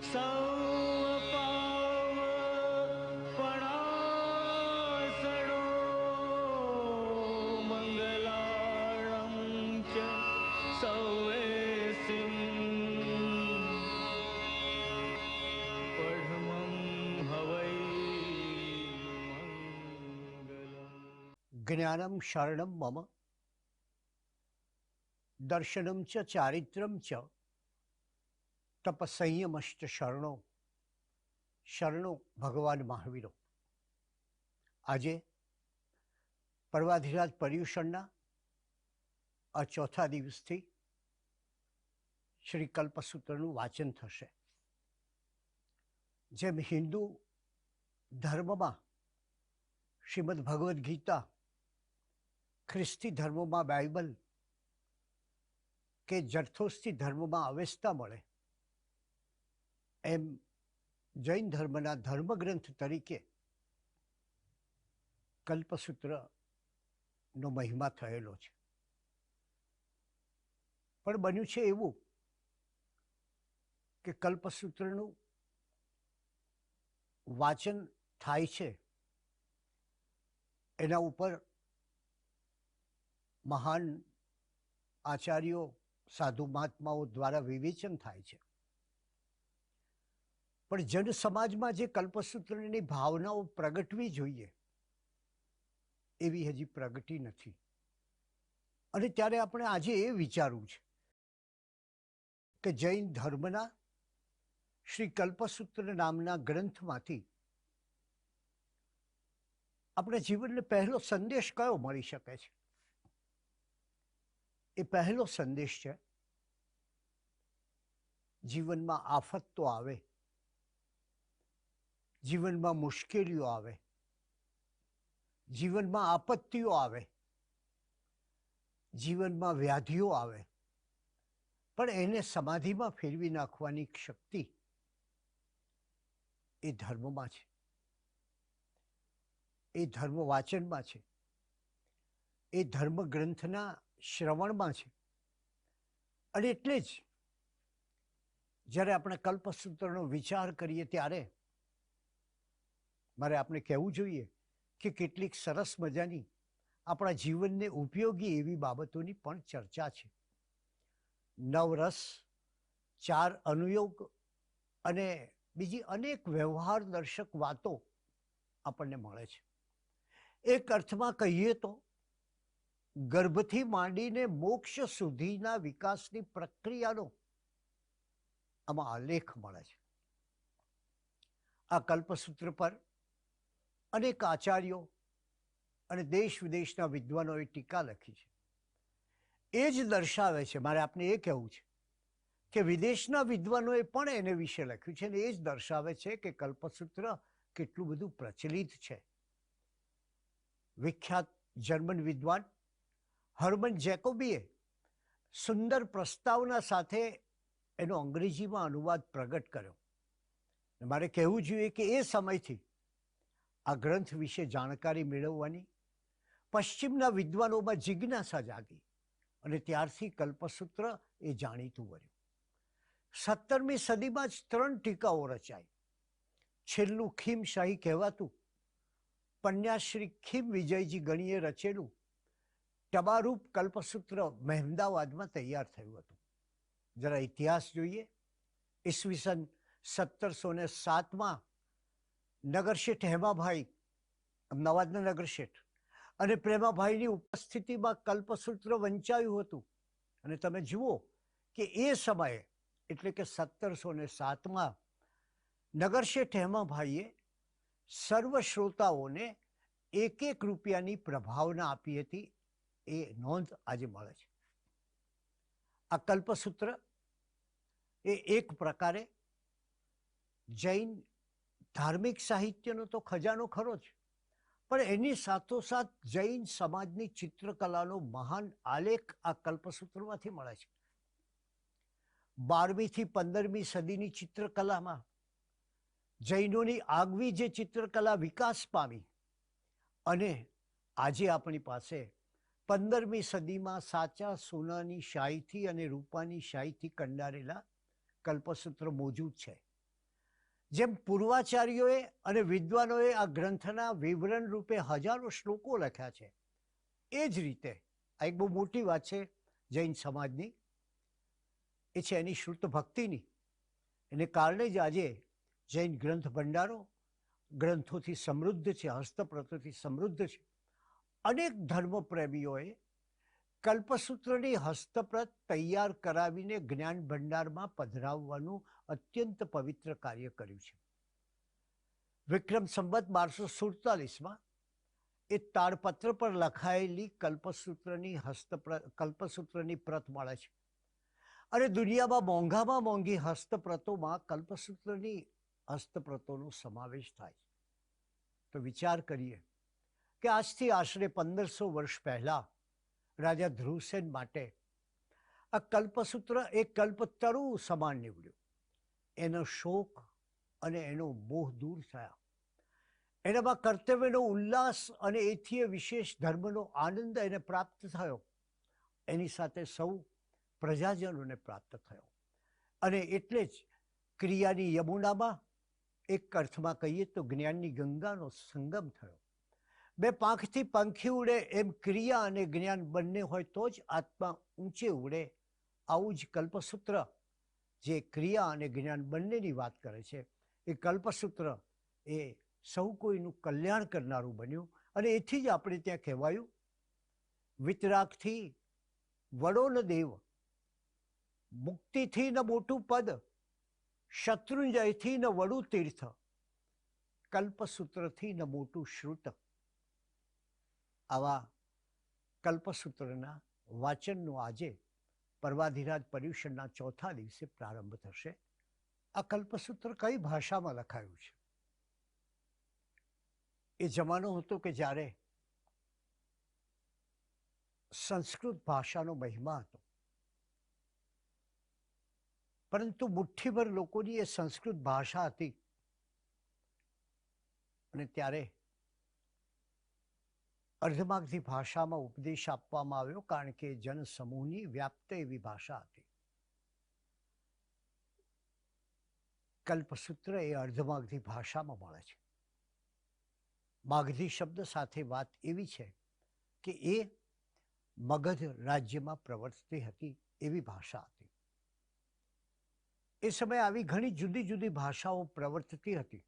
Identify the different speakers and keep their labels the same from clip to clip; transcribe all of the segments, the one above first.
Speaker 1: સૌ પાવ પણાસણો મંગલાળં ચ સૌએ સિં પઢમં હવૈ મંગલમ.
Speaker 2: જ્ઞાનમ શરણમ મમ દર્શનમ ચ ચારિત્રમ ચ તપસંયમશ્ચ શરણો શરણો ભગવાન મહાવીરો. આજે પર્વાધિરાજ પર્યુષણના આ ચોથા દિવસથી શ્રી કલ્પસૂત્રનું વાચન થશે. જેમ હિન્દુ ધર્મમાં શ્રીમદ ભગવદ્ ગીતા, ખ્રિસ્તી ધર્મમાં બાઇબલ કે જરથોસ્તી ધર્મમાં અવેસ્તા મળે, એમ જૈન ધર્મના ધર્મગ્રંથ તરીકે કલ્પસૂત્રનો મહિમા થયેલો છે. પણ બન્યું છે એવું કે કલ્પસૂત્રનું વાચન થાય છે, એના ઉપર મહાન આચાર્યો, સાધુ મહાત્માઓ દ્વારા વિવેચન થાય છે. પણ જન સમાજમાં જે કલ્પસૂત્રની ભાવનાઓ પ્રગટવી જોઈએ એવી હજી પ્રગટી નથી. અને ત્યારે આપણે આજે એ વિચારવું છે કે જૈન ધર્મના શ્રી કલ્પસૂત્ર નામના ગ્રંથમાંથી આપણે જીવનને પહેલો સંદેશ કયો મળી શકે છે? એ પહેલો સંદેશ છે, જીવનમાં આફત તો આવે, જીવનમાં મુશ્કેલીઓ આવે, જીવનમાં આપત્તિઓ આવે, જીવનમાં વ્યાધિઓ આવે, પણ એને સમાધિમાં ફેરવી નાખવાની શક્તિ એ ધર્મમાં છે, એ ધર્મ વાચનમાં છે, એ ધર્મ ગ્રંથના શ્રવણમાં છે. અને એટલે જ જ્યારે આપણે કલ્પસૂત્રનો વિચાર કરીએ ત્યારે મારે આપણે કહેવું જોઈએ કે કેટલીક સરસ મજાની આપણા જીવનને ઉપયોગી એવી બાબતોની પણ ચર્ચા છે. નવરસ, 4 અનુયોગ અને બીજી અનેક વ્યવહાર દર્શક વાતો આપણને મળે છે. એક અર્થમાં કહીએ તો ગર્ભથી માંડીને મોક્ષ સુધીના વિકાસની પ્રક્રિયાનો આમાં આલેખ મળે છે. આ કલ્પસૂત્ર પર અનેક આચાર્યો અને દેશ વિદેશના વિદ્વાનોએ ટીકા લખી છે. એ જ દર્શાવે છે, મારે આપને એ કહેવું છે કે વિદેશના વિદ્વાનોએ પણ એને વિશે લખ્યું છે, અને એ જ દર્શાવે છે કે કલ્પસૂત્ર કેટલું બધું પ્રચલિત છે. વિખ્યાત જર્મન વિદ્વાન હર્મન જેકોબીએ સુંદર પ્રસ્તાવના સાથે એનો અંગ્રેજીમાં અનુવાદ પ્રગટ કર્યો. મારે કહેવું જોઈએ કે એ સમયથી આ ગ્રંથ વિશે જાણકારી મેળવવાની પશ્ચિમના વિદ્વાનોમાં જિજ્ઞાસા જાગી અને ત્યારથી કલ્પસૂત્ર એ જાણીતું બન્યું. 17મી સદીમાં જ 3 ટીકાઓ રચાઈ. છેલ્લું ખીમશાહી કહેવાતું પન્યાશ્રી ખીમ વિજયજી ગણીએ રચેલું ટબારૂપ કલ્પસૂત્ર મહેમદાવાદમાં તૈયાર થયું હતું. જરા ઇતિહાસ જોઈએ. ઈસવીસન 1707માં નગરશેઠ હેમાભાઈ, અમદાવાદના નગરશેઠ, અને પ્રેમાભાઈની ઉપસ્થિતિમાં કલ્પસૂત્ર વંચાયું હતું. અને તમે જુઓ કે એ સમયે એટલે કે 1707માં નગરશેઠ હેમાભાઈએ સર્વ શ્રોતાઓને 1 રૂપિયાની પ્રભાવના આપી હતી. એ નોંધ આજે મળે છે. આ કલ્પસૂત્ર એ એક પ્રકારે જૈન ધાર્મિક સાહિત્યનો તો ખજાનો ખરો જ, પણ એની સાથોસાથ જૈન સમાજની ચિત્રકલાનો મહાન આલેખ આ કલ્પસૂત્રમાંથી મળે છે. 12મી થી 15મી સદીની ચિત્રકલામાં જૈનોની આગવી જે ચિત્રકલા વિકાસ પામી અને આજે આપણી પાસે 15મી સદીમાં સાચા સોનાની શાહીથી અને રૂપાની શાહીથી કંડારેલા કલ્પસૂત્ર મોજૂદ છે. જેમ પૂર્વાચાર્યોએ અને વિદ્વાનોએ આ ગ્રંથના વિવરણ રૂપે હજારો શ્લોકો લખ્યા છે, એ જ રીતે આ એક બહુ મોટી વાત છે જૈન સમાજની, એ છે એની શુદ્ધ ભક્તિની. એને કારણે જ આજે જૈન ગ્રંથ ભંડારો ગ્રંથોથી સમૃદ્ધ છે, હસ્તપ્રતોથી સમૃદ્ધ છે. અનેક ધર્મપ્રેમીઓએ કલ્પસૂત્રની હસ્તપ્રત તૈયાર કરાવીને જ્ઞાન ભંડારમાં પધરાવવાનું અત્યંત પવિત્ર કાર્ય કર્યું છે. વિક્રમ સંવત 1247માં એ તાડપત્ર પર લખાયેલી કલ્પસૂત્રની પ્રત મળે છે. અને દુનિયામાં મોંઘામાં મોંઘી હસ્તપ્રતોમાં કલ્પસૂત્રની હસ્તપ્રતોનો સમાવેશ થાય છે. તો વિચાર કરીએ કે આજથી આશરે 1500 વર્ષ પહેલા રાજા ધ્રુવસેન માટે આ કલ્પસૂત્ર એ કલ્પતરુ સમાન નીવડ્યું. એનો શોક અને એનો મોહ દૂર થયા. એનામાં કર્તવ્યનો ઉલ્લાસ અને એથી વિશેષ ધર્મનો આનંદ એને પ્રાપ્ત થયો. એની સાથે સૌ પ્રજાજનોને પ્રાપ્ત થયો. અને એટલે જ ક્રિયાની યમુનામાં એક અર્થમાં કહીએ તો જ્ઞાનની ગંગાનો સંગમ થયો. બે પાંખથી પંખી ઉડે એમ ક્રિયા અને જ્ઞાન બંને હોય તો જ આત્મા ઊંચે ઉડે. આવું જ કલ્પસૂત્ર જે ક્રિયા અને જ્ઞાન બંનેની વાત કરે છે, એ કલ્પસૂત્ર એ સૌ કોઈનું કલ્યાણ કરનારું બન્યું. અને એથી જ આપણે ત્યાં કહેવાયું, વિતરાગથી વડો ન દેવ, મુક્તિથી ન મોટું પદ, શત્રુંજયથી ન વડું તીર્થ, કલ્પસૂત્રથી ન મોટું શ્રુત. આવા કલ્પસૂત્રના વાચનનો આજે પર્વાધિરાજ પર્યુષણના ચોથા દિવસે પ્રારંભ થશે. આ કલ્પસૂત્ર કઈ ભાષામાં લખાયું છે? એ જમાનો હતો કે જ્યારે સંસ્કૃત ભાષાનો મહિમા હતો, પરંતુ મુઠ્ઠીભર લોકોની એ સંસ્કૃત ભાષા હતી. અને ત્યારે અર્ધમાગધી ભાષામાં ઉપદેશ આપવામાં આવ્યો, કારણ કે જનસમૂહની વ્યાપ્ત એવી ભાષા હતી. કલ્પસૂત્ર એ અર્ધમાગધી ભાષામાં મળે છે. માગધી શબ્દ સાથે વાત એવી છે કે એ મગધ રાજ્યમાં પ્રવર્તતી હતી એવી ભાષા હતી. એ સમયે આવી ઘણી જુદી જુદી ભાષાઓ પ્રવર્તતી હતી.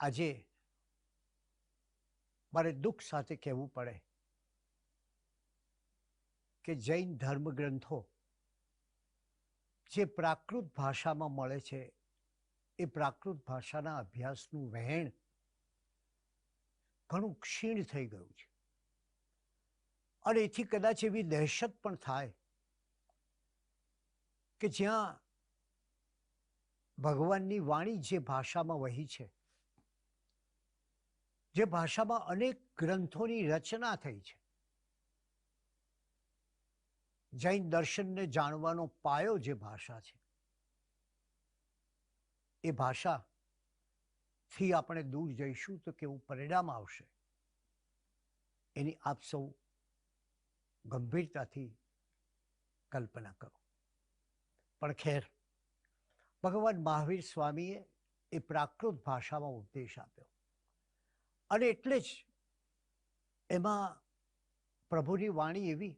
Speaker 2: આજે મારે દુઃખ સાથે કહેવું પડે કે જૈન ધર્મગ્રંથો જે પ્રાકૃત ભાષામાં મળે છે, એ પ્રાકૃત ભાષાના અભ્યાસનું વહેણ ઘણું ક્ષીણ થઈ ગયું છે. અને એથી કદાચ એવી દહેશત પણ થાય કે જ્યાં ભગવાનની વાણી જે ભાષામાં વહી છે, જે ભાષામાં અનેક ગ્રંથોની રચના થઈ છે, જૈન દર્શનને જાણવાનો પાયો જે ભાષા છે, એ ભાષાથી આપણે દૂર જઈશું તો કેવું પરિણામ આવશે, એની આપ સૌ ગંભીરતાથી કલ્પના કરો. પણ ખેર, ભગવાન મહાવીર સ્વામીએ એ પ્રાકૃત ભાષામાં ઉપદેશ આપ્યો. અને એટલે જ એમાં પ્રભુની વાણી એવી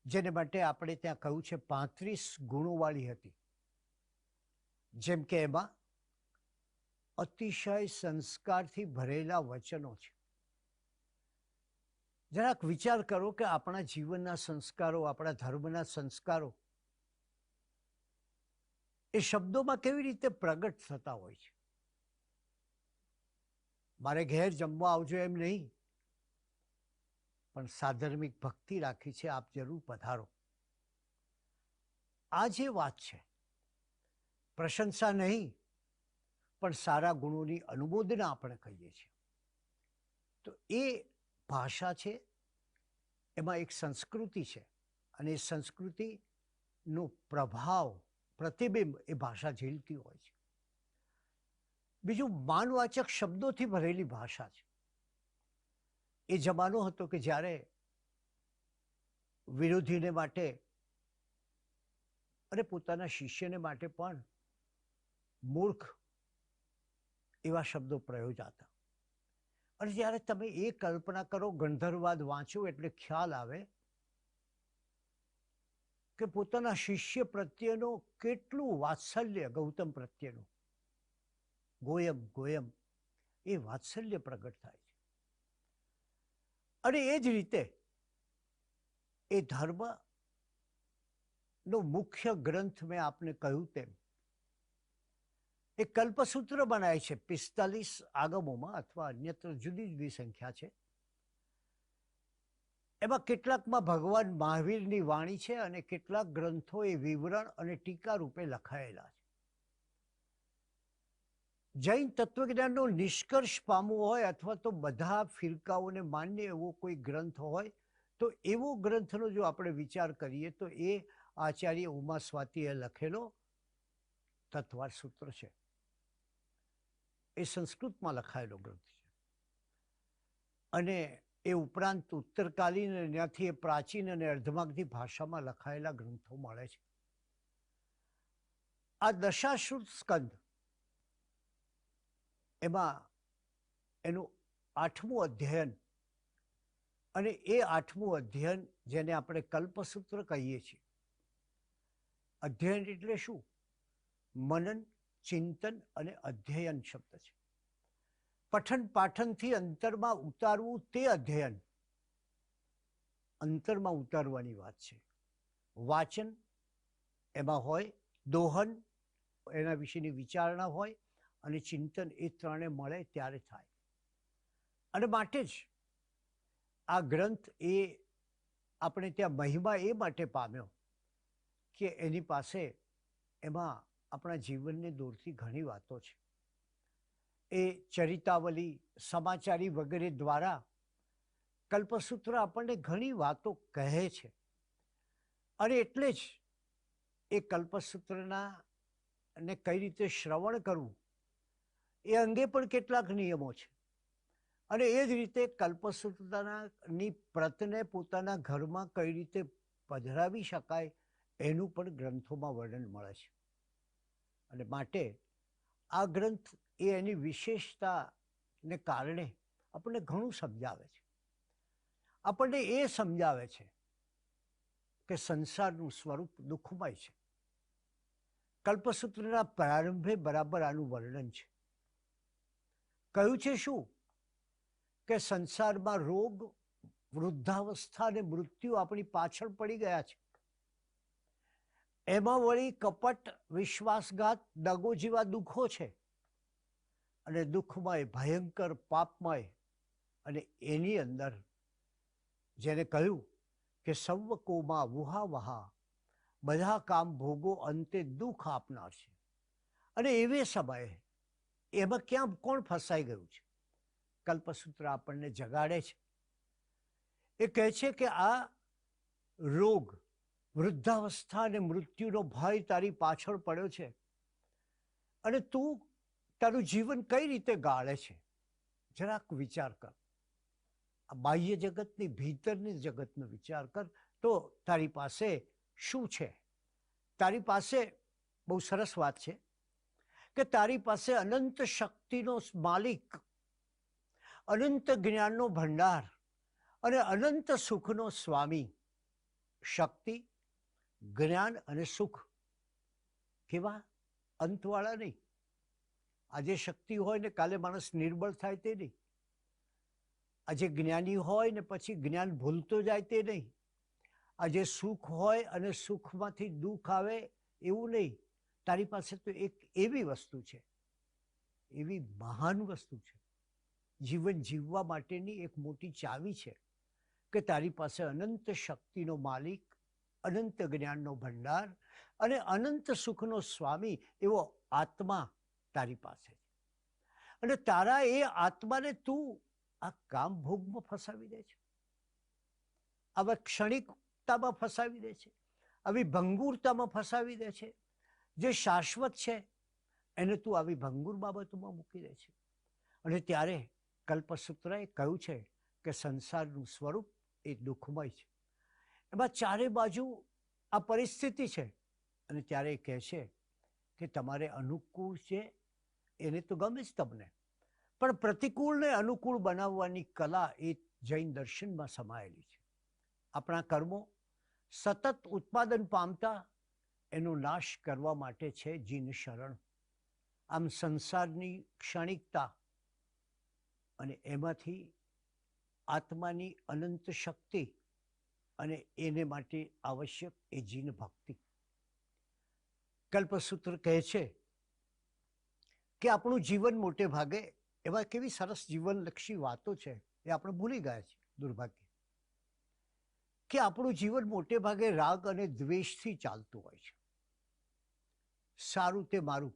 Speaker 2: જેને માટે આપણે ત્યાં કહ્યું છે 35 ગુણોવાળી હતી. જેમ કે એમાં અતિશય સંસ્કારથી ભરેલા વચનો છે. જરાક વિચાર કરો કે આપણા જીવનના સંસ્કારો, આપણા ધર્મના સંસ્કારો એ શબ્દોમાં કેવી રીતે પ્રગટ થતા હોય છે. મારે ઘેર જમવા આવજો એમ નહીં, પણ સાધર્મિક ભક્તિ રાખી છે, આપ જરૂર પધારો. આ જે વાત છે, પ્રશંસા નહીં પણ સારા ગુણોની અનુમોદના આપણે કહીએ છીએ. તો એ ભાષા છે, એમાં એક સંસ્કૃતિ છે, અને એ સંસ્કૃતિનો પ્રભાવ, પ્રતિબિંબ એ ભાષા ઝીલતી હોય છે. બીજું, માનવાચક શબ્દોથી ભરેલી ભાષા છે. એ જમાનો હતો કે જ્યારે વિરોધીને માટે અને પોતાના શિષ્યને માટે પણ મૂર્ખ એવા શબ્દો પ્રયોજાતા. અને જ્યારે તમે એ કલ્પના કરો, ગંધર્વવાદ વાંચો એટલે ખ્યાલ આવે કે પોતાના શિષ્ય પ્રત્યેનો કેટલું વાત્સલ્ય, ગૌતમ પ્રત્યેનું ગોયમ ગોયમ એ વાત્સલ્ય પ્રગટ થાય છે. અને એ જ રીતે એ ધર્મનો મુખ્ય ગ્રંથ મેં આપને કહ્યું તેમ એ કલ્પસૂત્ર બનાય છે 45 આગમોમાં અથવા અન્યત્ર જુદી જુદી સંખ્યા છે. એમાં કેટલાકમાં ભગવાન મહાવીરની વાણી છે અને કેટલાક ગ્રંથો એ વિવરણ અને ટીકા રૂપે લખાયેલા છે. જૈન તત્વજ્ઞાનનો નિષ્કર્ષ પામવો હોય અથવા તો બધા ફિરકાઓને માન્ય એવો કોઈ ગ્રંથ હોય તો એવો ગ્રંથનો જો આપણે વિચાર કરીએ તો એ આચાર્ય ઉમા સ્વાતિએ લખેલો તત્વાર સૂત્ર છે. એ સંસ્કૃતમાં લખાયેલો ગ્રંથ છે અને એ ઉપરાંત ઉત્તરકાલીન અને ત્યાંથી એ પ્રાચીન અને અર્ધમાગધી ભાષામાં લખાયેલા ગ્રંથો મળે છે. આ દશાશ્રુત સ્કંદ એમાં એનું 8મું અધ્યયન, અને એ 8મું અધ્યયન જેને આપણે કલ્પસૂત્ર કહીએ છીએ. અધ્યયન એટલે શું? મનન, ચિંતન અને અધ્યયન શબ્દ છે. પઠન પાઠનથી અંતરમાં ઉતારવું તે અધ્યયન, અંતરમાં ઉતારવાની વાત છે. વાચન એમાં હોય, દોહન એના વિશેની વિચારણા હોય, અને ચિંતન એ ત્રણે મળે ત્યારે થાય. અને માટે જ આ ગ્રંથ એ આપણે ત્યાં મહિમા એ માટે પામ્યો કે એની પાસે એમાં આપણા જીવનને દૂરથી ઘણી વાતો છે. એ ચરિતાવલી, સમાચારી વગેરે દ્વારા કલ્પસૂત્ર આપણને ઘણી વાતો કહે છે. અને એટલે જ એ કલ્પસૂત્રના ને કઈ રીતે શ્રવણ કરવું એ અંગે પણ કેટલાક નિયમો છે. અને એ જ રીતે કલ્પસૂત્રની પ્રતને પોતાના ઘરમાં કઈ રીતે પધરાવી શકાય એનું પણ ગ્રંથોમાં વર્ણન મળે છે. અને માટે આ ગ્રંથ એ એની વિશેષતાને કારણે આપણને ઘણું સમજાવે છે. આપણને એ સમજાવે છે કે સંસારનું સ્વરૂપ દુઃખમય છે. કલ્પસૂત્રના પ્રારંભે બરાબર આનું વર્ણન છે. કહ્યું છે શું કે સંસારમાં રોગ, વૃદ્ધાવસ્થા અને મૃત્યુ આપણી પાછળ પડી ગયા છે. એમાં વળી કપટ, વિશ્વાસઘાત, દગો જેવા દુઃખો છે. અને દુઃખમય, ભયંકર, પાપમય, અને એની અંદર જેને કહ્યું કે સર્વ કોમાં વુહા વહા, બધા કામ ભોગો અંતે દુઃખ આપનાર છે. અને એવે સમયે એમાં ક્યાં કોણ ફસાઈ ગયું છે? કલ્પસૂત્ર આપણને જગાડે છે. એ કહે છે કે આ રોગ, વૃદ્ધાવસ્થા અને મૃત્યુનો ભય તારી પાછળ પડ્યો છે અને તું તારું જીવન કઈ રીતે ગાળે છે જરાક વિચાર કર. આ બાહ્ય જગતની ભીતરની જગતનો વિચાર કર તો તારી પાસે શું છે? તારી પાસે બહુ સરસ વાત છે કે તારી પાસે અનંત શક્તિનો માલિક, અનંત જ્ઞાનનો ભંડાર અને અનંત સુખનો સ્વામી. શક્તિ, જ્ઞાન અને સુખ કેવા? અંતવાળા નહીં. આજે શક્તિ હોય ને કાલે માણસ નિર્બળ થાય તે નહીં. આજે જ્ઞાની હોય ને પછી જ્ઞાન ભૂલતો જાય તે નહીં. આજે સુખ હોય અને સુખમાંથી દુઃખ આવે એવું નહીં. તારી પાસે તો એક એવી વસ્તુ છે, એવી મહાન વસ્તુ છે, જીવન જીવવા માટેની એક મોટી ચાવી છે કે તારી પાસે અનંત શક્તિનો માલિક, અનંત જ્ઞાનનો ભંડાર અને અનંત સુખનો સ્વામી એવો આત્મા તારી પાસે છે. અને તારા એ આત્માને તું આ કામ ભોગમાં ફસાવી દે છે, આવા ક્ષણિકતામાં ફસાવી દે છે, આવી ભંગુરતામાં ફસાવી દે છે. જે શાશ્વત છે એને તું આવી ભંગુર બાબતોમાં મૂકી દે છે. અને ત્યારે કલ્પસૂત્રએ કહ્યું છે કે સંસારનું સ્વરૂપ એ દુઃખમય છે. એમાં ચારે બાજુ આ પરિસ્થિતિ છે અને ત્યારે એ કહે છે કે તમારે અનુકૂળ છે એને તો ગમે જ તમને, પણ પ્રતિકૂળને અનુકૂળ બનાવવાની કલા એ જૈન દર્શનમાં સમાયેલી છે. આપણા કર્મો સતત ઉત્પાદન પામતા એનો નાશ કરવા માટે છે જીન શરણ. આમ સંસારની ક્ષણિકતા અને એમાંથી આત્માની અનંત શક્તિ અને એને માટે આવશ્યક એ જીન ભક્તિ. કલ્પસૂત્ર કહે છે કે આપણું જીવન મોટે ભાગે એવા કેવી સરસ જીવનલક્ષી વાતો છે એ આપણે ભૂલી ગયા છીએ, દુર્ભાગ્ય, કે આપણું જીવન મોટે ભાગે રાગ અને દ્વેષથી ચાલતું હોય છે. સારું તે મારું,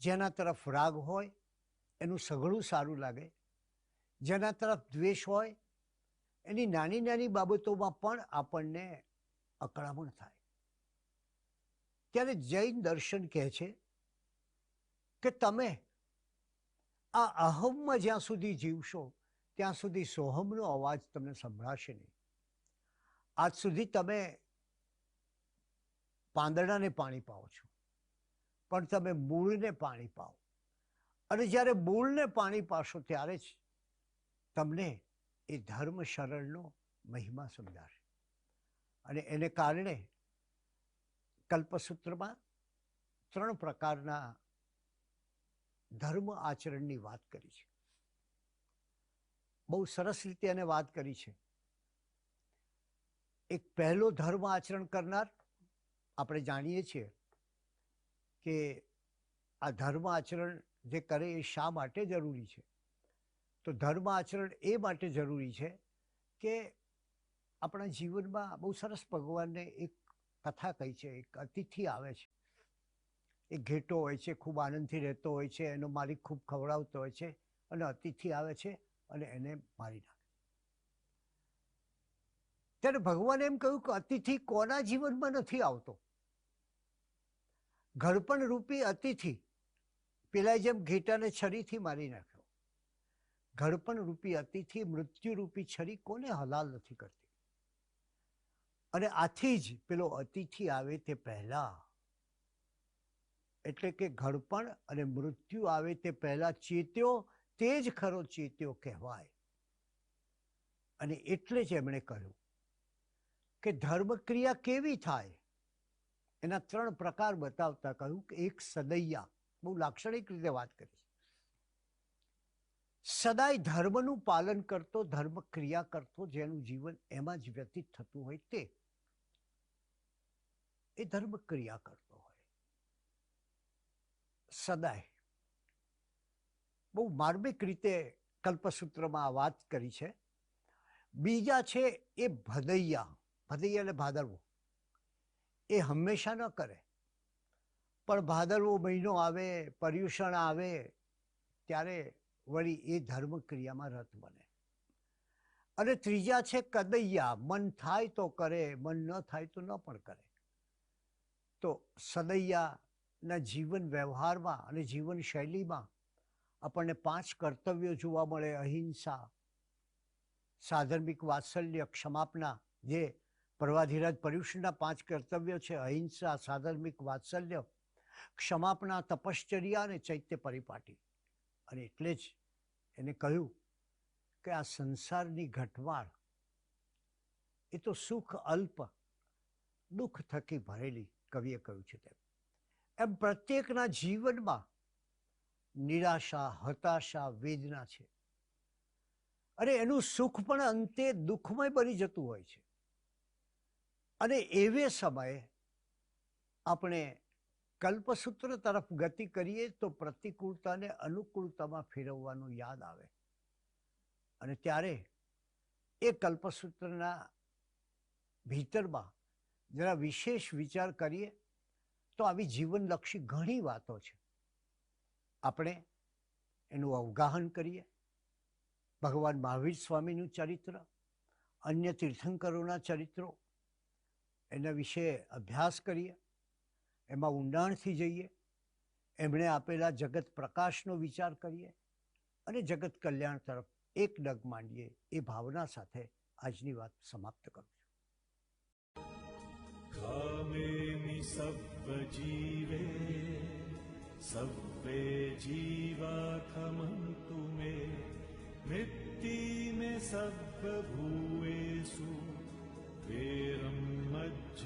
Speaker 2: જેના તરફ રાગ હોય એનું સઘળું સારું લાગે, જેના તરફ દ્વેષ હોય એની નાની નાની બાબતોમાં પણ આપણને અકળામણ થાય. ત્યારે જૈન દર્શન કહે છે કે તમે આ અહમમાં જ્યાં સુધી જીવશો ત્યાં સુધી સોહમનો અવાજ તમને સંભળાશે નહીં. આજ સુધી તમે પાંદડાને પાણી પાઓ છો, પણ તમે મૂળને પાણી પાઓ, અને જ્યારે મૂળને પાણી પાશો ત્યારે જ તમને એ ધર્મ શરણનો મહિમા સમજાશે. અને એને કારણે કલ્પસૂત્રમાં 3 પ્રકારના ધર્મ આચરણની વાત કરી છે. બહુ સરસ રીતે એને વાત કરી છે. એક પહેલો ધર્મ આચરણ કરનાર, આપણે જાણીએ છીએ કે આ ધર્મ આચરણ જે કરે એ શા માટે જરૂરી છે? તો ધર્મ આચરણ એ માટે જરૂરી છે કે આપણા જીવનમાં બહુ સરસ ભગવાનને એક કથા કહી છે. એક અતિથિ આવે છે, એ ઘેટો હોય છે, ખૂબ આનંદથી રહેતો હોય છે, એનો માલિક ખૂબ ખવડાવતો હોય છે, અને અતિથિ આવે છે અને એને મારી નાખે. ત્યારે ભગવાને એમ કહ્યું કે અતિથિ કોના જીવનમાં નથી આવતો? ઘડપણ રૂપી અતિથિ પેલા જેમ ઘેટાને છરીથી મારી નાખ્યો. ઘડપણ રૂપી અતિથિ મૃત્યુ રૂપી છરી કોને હલાલ નથી કરતી. અને આથી જ પેલો અતિથિ આવે તે પહેલા, એટલે કે ઘડપણ અને મૃત્યુ આવે તે પહેલા ચેત્યો તે જ ખરો ચેત્યો કહેવાય. અને એટલે જ એમણે કહ્યું કે ધર્મક્રિયા કેવી થાય એના 3 પ્રકાર બતાવતા કહ્યું કે એક સદૈયા, બહુ લાક્ષણિક રીતે વાત કરી છે. સદાય ધર્મનું પાલન કરતો, ધર્મ ક્રિયા કરતો, જેનું જીવન એમાં જ વ્યતીત થતું હોય તે એ ધર્મ ક્રિયા કરતો હોય. સદાય બહુ માર્મિક રીતે કલ્પસૂત્રમાં આ વાત કરી છે. બીજા છે એ ભદૈયા. ભદૈયા એટલે ભાદરવો. એ હંમેશા ન કરે, પણ ભાદરવો મહિનો આવે, પર્યુષણ આવે ત્યારે વળી એ ધર્મ ક્રિયામાં રત બને. અને ત્રીજા છે કદૈયા. મન થાય તો કરે, મન ન થાય તો ન પણ કરે. તો સદૈયાના જીવન વ્યવહારમાં અને જીવન શૈલીમાં આપણને 5 કર્તવ્યો જોવા મળે. અહિંસા, સાધર્મિક વાત્સલ્ય, ક્ષમાપના, જે પર્વાધિરાજ પર્યુષણના 5 કર્તવ્યો છે: અહિંસા, સાધર્મિક વાત્સલ્ય, ક્ષમાપના, તપશ્ચર્યા અને ચૈત્ય પરિપાટી. અને એટલે જ એને કહ્યું કે આ સંસારની ઘટમાળ એ તો સુખ અલ્પ, દુઃખ થકી ભરેલી, કવિએ કહ્યું છે તેમ. એમ પ્રત્યેકના જીવનમાં નિરાશા, હતાશા, વેદના છે. અને એનું સુખ પણ અંતે દુઃખમય બની જતું હોય છે. અને એવે સમયે આપણે કલ્પસૂત્ર તરફ ગતિ કરીએ તો પ્રતિકૂળતાને અનુકૂળતામાં ફેરવવાનું યાદ આવે. અને ત્યારે એ કલ્પસૂત્રના ભીતરમાં જરા વિશેષ વિચાર કરીએ તો આવી જીવનલક્ષી ઘણી વાતો છે. આપણે એનું અવગાહન કરીએ. ભગવાન મહાવીર સ્વામીનું ચરિત્ર, અન્ય તીર્થંકરોના ચરિત્રો, એના વિશે અભ્યાસ કરીએ, એમાં ઊંડાણથી જઈએ, એમણે આપેલા જગત પ્રકાશનો વિચાર કરીએ અને જગત કલ્યાણ તરફ એક ડગ માંડીએ. એ ભાવના સાથે આજની વાત સમાપ્ત કરું છું.
Speaker 3: कामेमि सब्बजीवे सब्बे जीवा खमन्तु मे मृत्ति मे सब्बभूतेषु वेरं मज्झ